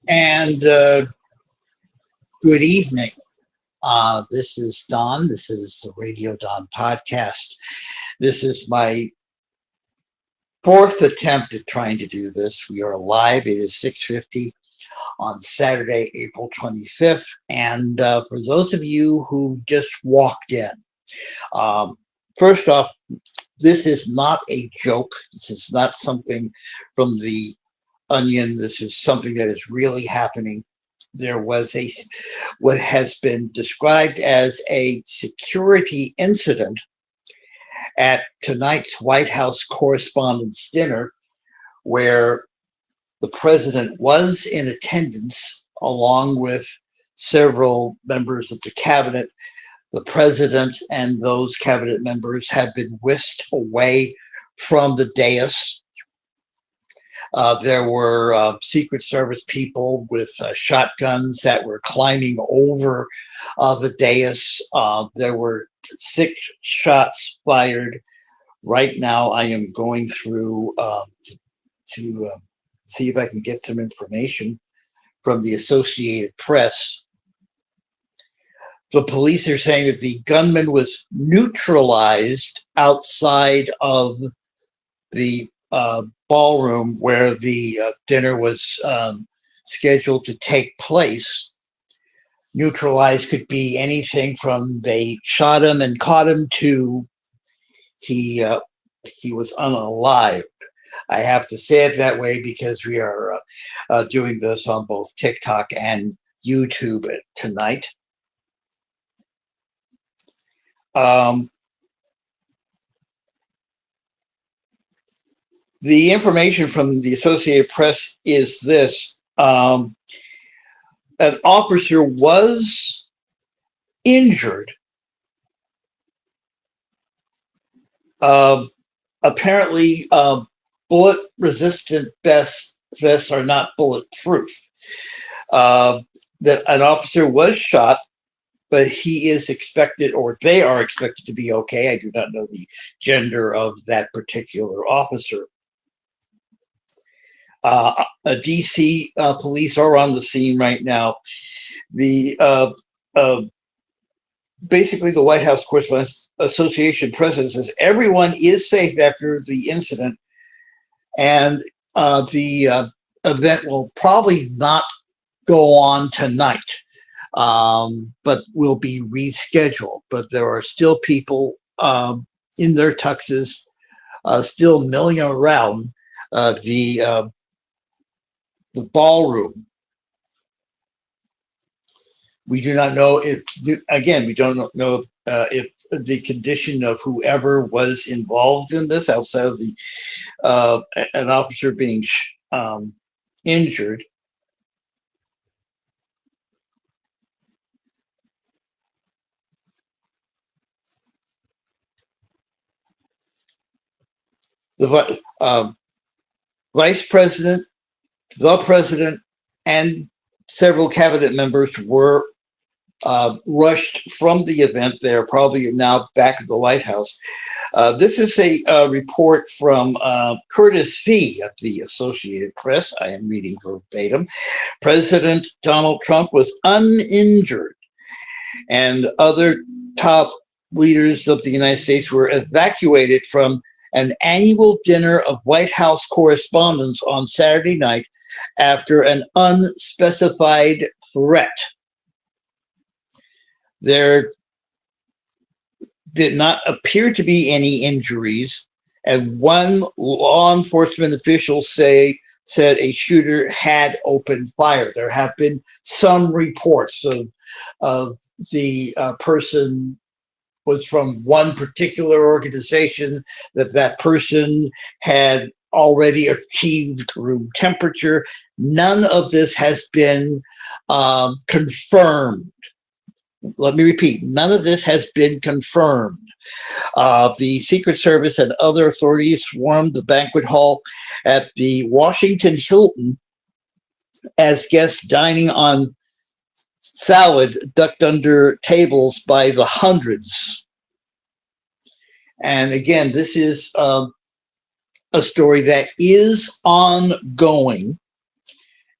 And good evening. This is Don. This is the Radio Don podcast. This is my fourth attempt at trying to do this. We are live. It is 6:50 on Saturday, April 25th. And for those of you who just walked in, um, first off, this is not a joke. This is not something from the Onion. This is something that is really happening. There was what has been described as a security incident at tonight's White House Correspondents' Dinner, where the president was in attendance along with several members of the cabinet. The president and those cabinet members have been whisked away from the dais. There were Secret Service people with shotguns that were climbing over the dais. There were 6 shots fired. Right now, I am going through to see if I can get some information from the Associated Press. The police are saying that the gunman was neutralized outside of the ballroom where the dinner was scheduled to take place. Neutralized could be anything from they shot him and caught him to he was unalived. I have to say it that way because we are doing this on both TikTok and YouTube tonight. The information from the Associated Press is this. An officer was injured. Apparently, bullet-resistant vests are not bulletproof. That an officer was shot, but he is expected, or they are expected to be okay. I do not know the gender of that particular officer. DC police are on the scene right now. The basically the White House Correspondents Association president says everyone is safe after the incident, and the event will probably not go on tonight, but will be rescheduled. But there are still people in their tuxes, still milling around the ballroom. We do not know if, again, we don't know if the condition of whoever was involved in this, outside of the an officer being injured. The vice president, the president, and several cabinet members were rushed from the event. They're probably now back at the White House. This is a report from Curtis Fee of the Associated Press. I am reading verbatim. President Donald Trump was uninjured, and other top leaders of the United States were evacuated from an annual dinner of White House correspondents on Saturday night after an unspecified threat. There did not appear to be any injuries, and one law enforcement official said a shooter had opened fire. There have been some reports of the person was from one particular organization, that person had already achieved room temperature. None of this has been confirmed. Let me repeat, none of this has been confirmed. The Secret Service and other authorities swarmed the banquet hall at the Washington Hilton as guests dining on salad ducked under tables by the hundreds. And again, this is a story that is ongoing.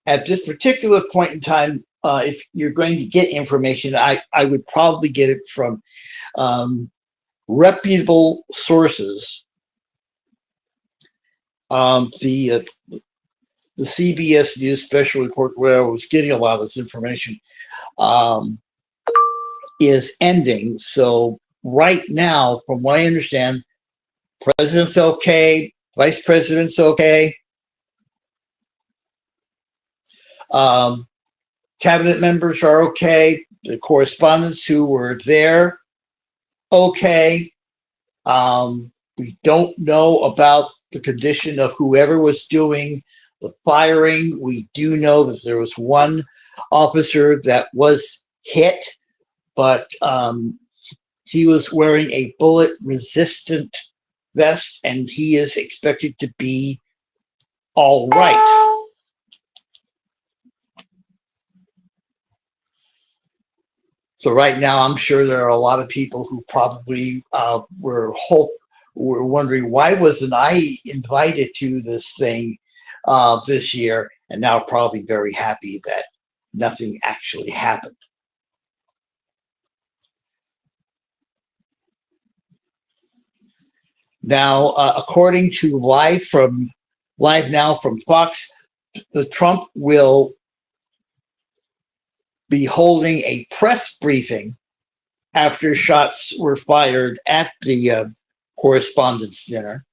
At this particular point in time, if you're going to get information, I would probably get it from reputable sources. The CBS News special report, where I was getting a lot of this information, is ending. So right now, from what I understand, president's okay, vice president's okay, cabinet members are okay, the correspondents who were there, okay. We don't know about the condition of whoever was doing the firing. We do know that there was one officer that was hit, but he was wearing a bullet-resistant vest, and he is expected to be all right. So right now, I'm sure there are a lot of people who probably were wondering, why wasn't I invited to this thing this year? And now probably very happy that nothing actually happened. Now, according to Live Now from Fox, the Trump will be holding a press briefing after shots were fired at the correspondence dinner.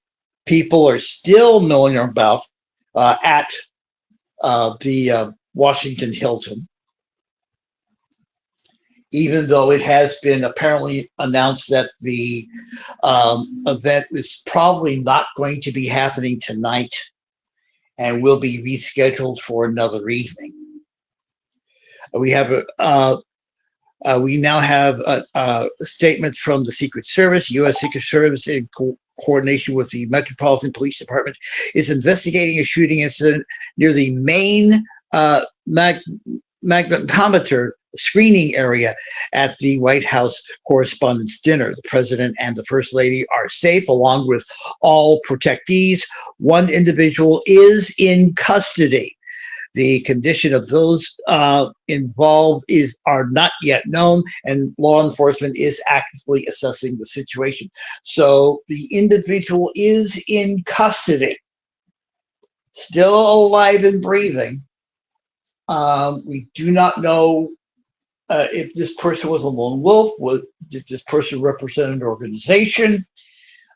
People are still knowing about at the Washington Hilton, even though it has been apparently announced that the event is probably not going to be happening tonight and will be rescheduled for another evening. We now have a statement from the Secret Service. U.S. Secret Service, in coordination with the Metropolitan Police Department, is investigating a shooting incident near the main magnetometer screening area at the White House Correspondents' Dinner. The president and the first lady are safe, along with all protectees. One individual is in custody. The condition of those involved are not yet known, and law enforcement is actively assessing the situation. So the individual is in custody, still alive and breathing. We do not know if this person was a lone wolf. Did this person represent an organization?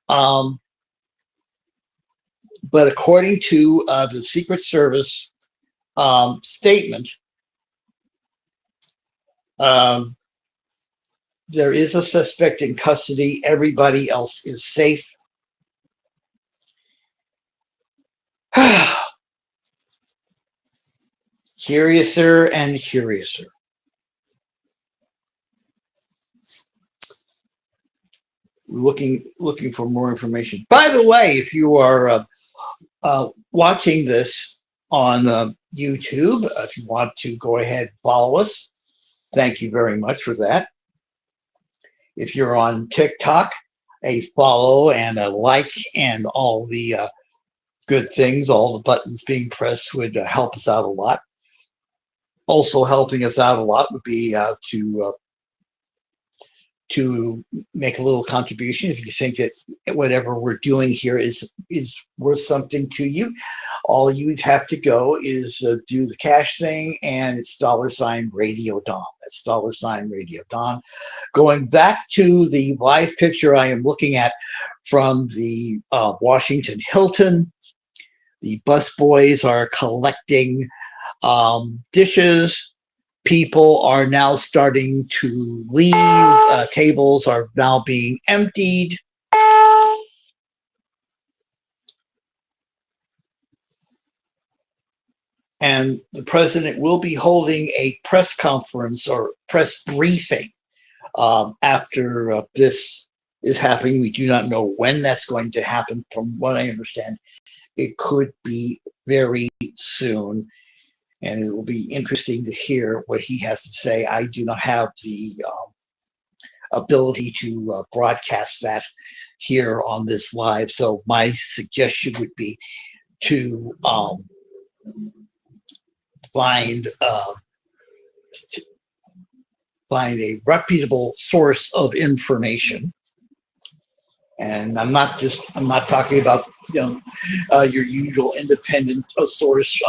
But according to the Secret Service statement, there is a suspect in custody. Everybody else is safe. Curiouser and curiouser. Looking for more information. By the way, if you are watching this on YouTube, if you want to go ahead and follow us, thank you very much for that. If you're on TikTok, a follow and a like and all the good things, all the buttons being pressed would help us out a lot. Also helping us out a lot would be to make a little contribution. If you think that whatever we're doing here is worth something to you, all you'd have to go is do the cash thing, and it's $Radio Don. That's $Radio Don. Going back to the live picture I am looking at from the Washington Hilton, the busboys are collecting dishes. People are now starting to leave. Tables are now being emptied. And the president will be holding a press conference or press briefing after this is happening. We do not know when that's going to happen. From what I understand, it could be very soon. And it will be interesting to hear what he has to say. I do not have the ability to broadcast that here on this live. So my suggestion would be to find a reputable source of information. And I'm not talking about your usual independent source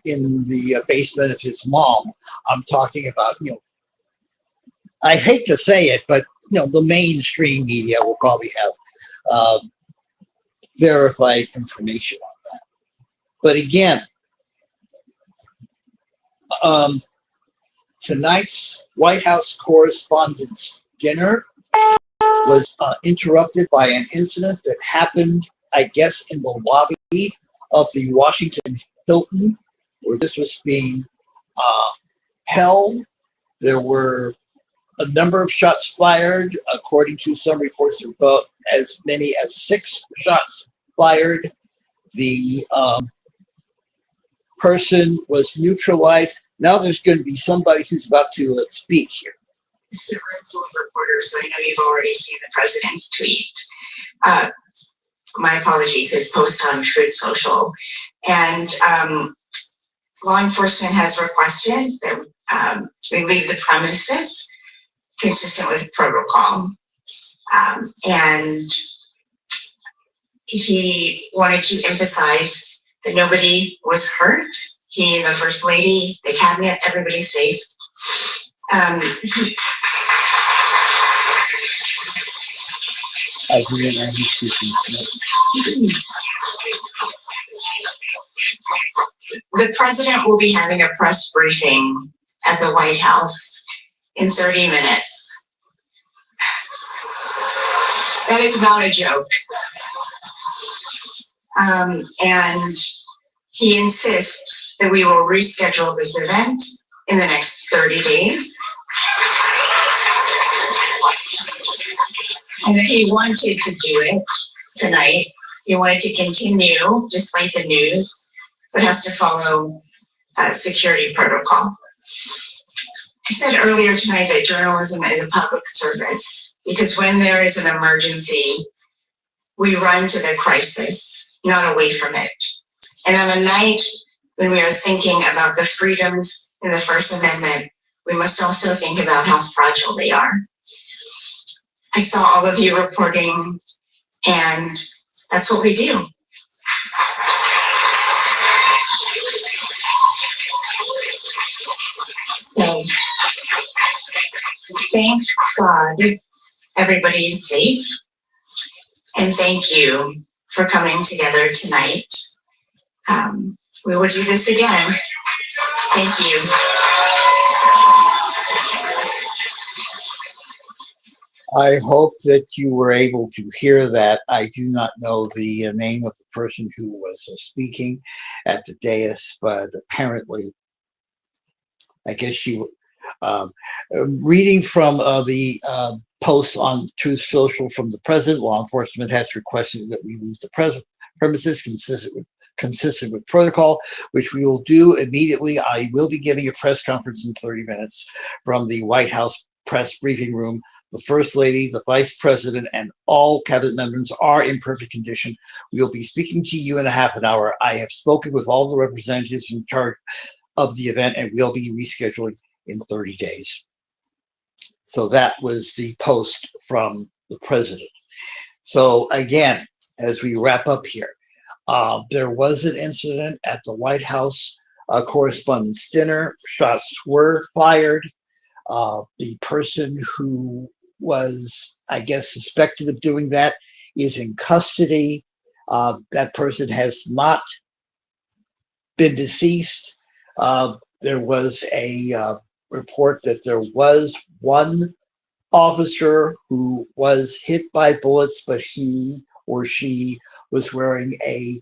in the basement of his mom. I'm talking about I hate to say it, but the mainstream media will probably have verified information on that. But again, tonight's White House Correspondents' Dinner was interrupted by an incident that happened, I guess, in the lobby of the Washington Hilton, where this was being held. There were a number of shots fired. According to some reports, there were as many as 6 shots fired. The person was neutralized. Now there's going to be somebody who's about to speak here. It's a room full of reporters, so I know you've already seen the president's tweet. My apologies, his post on Truth Social. And law enforcement has requested that we leave the premises consistent with protocol. And he wanted to emphasize that nobody was hurt. He, the First Lady, the cabinet, everybody's safe. The president will be having a press briefing at the White House in 30 minutes. That is not a joke. And he insists that we will reschedule this event in the next 30 days. And that he wanted to do it tonight. He wanted to continue despite the news, but has to follow security protocol. I said earlier tonight that journalism is a public service because when there is an emergency, we run to the crisis, not away from it. And on a night when we are thinking about the freedoms in the First Amendment, we must also think about how fragile they are. I saw all of you reporting, and that's what we do. So, thank God everybody is safe, and thank you for coming together tonight. We will do this again. Thank you. I hope that you were able to hear that. I do not know the name of the person who was speaking at the dais, but apparently, I guess she, reading from the post on Truth Social from the president, law enforcement has requested that we leave the premises consistent with protocol, which we will do immediately. I will be giving a press conference in 30 minutes from the White House press briefing room. The First Lady, the Vice President, and all cabinet members are in perfect condition. We'll be speaking to you in a half an hour. I have spoken with all the representatives in charge of the event, and we'll be rescheduling in 30 days. So that was the post from the president. So again, as we wrap up here, there was an incident at the White House Correspondents' Dinner. Shots were fired. The person who was, I guess, suspected of doing that is in custody. That person has not been deceased. There was a report that there was one officer who was hit by bullets, but he or she was wearing a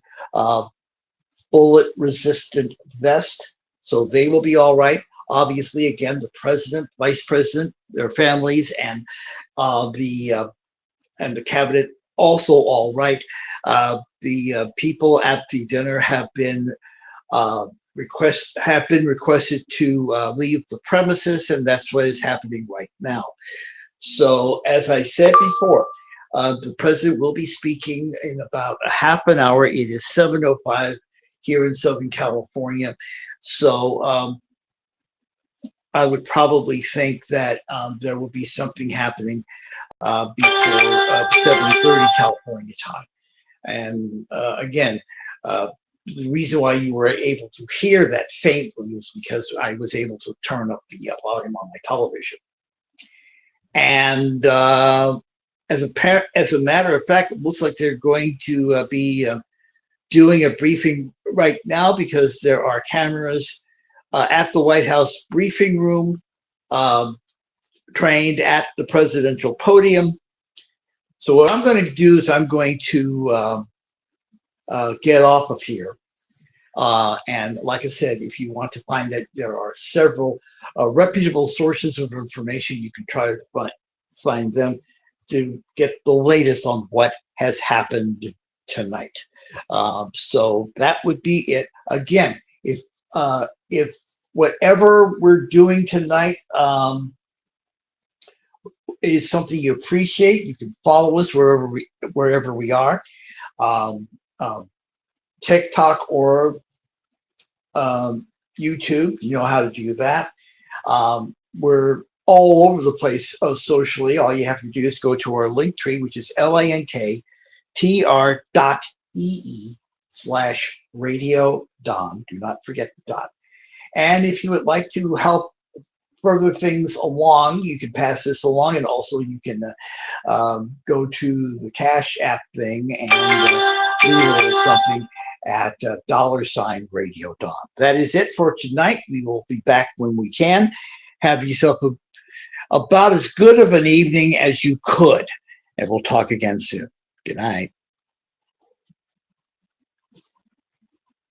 bullet-resistant vest, so they will be all right. Obviously, again, the president, vice president, their families, and the cabinet also all right. The people at the dinner have been requested to leave the premises, and that's what is happening right now. So, as I said before, the president will be speaking in about a half an hour. It is 7:05 here in Southern California. So I would probably think that there will be something happening before 7:30 California time. And again, the reason why you were able to hear that faintly was because I was able to turn up the volume on my television. And as a matter of fact, it looks like they're going to be doing a briefing right now because there are cameras at the White House briefing room, trained at the presidential podium. So what I'm going to do is I'm going to get off of here. And like I said, if you want to find that there are several reputable sources of information, you can try to find them to get the latest on what has happened tonight. So that would be it. Again, if whatever we're doing tonight is something you appreciate, you can follow us wherever we are, TikTok or YouTube. You know how to do that. We're all over the place socially. All you have to do is go to our link tree, which is linktr.ee/Radio Don. Do not forget the dot. And if you would like to help further things along, you can pass this along, and also you can go to the Cash App thing and leave something at $Radio Don. That is it for tonight. We will be back when we can. Have yourself about as good of an evening as you could, and we'll talk again soon. Good night.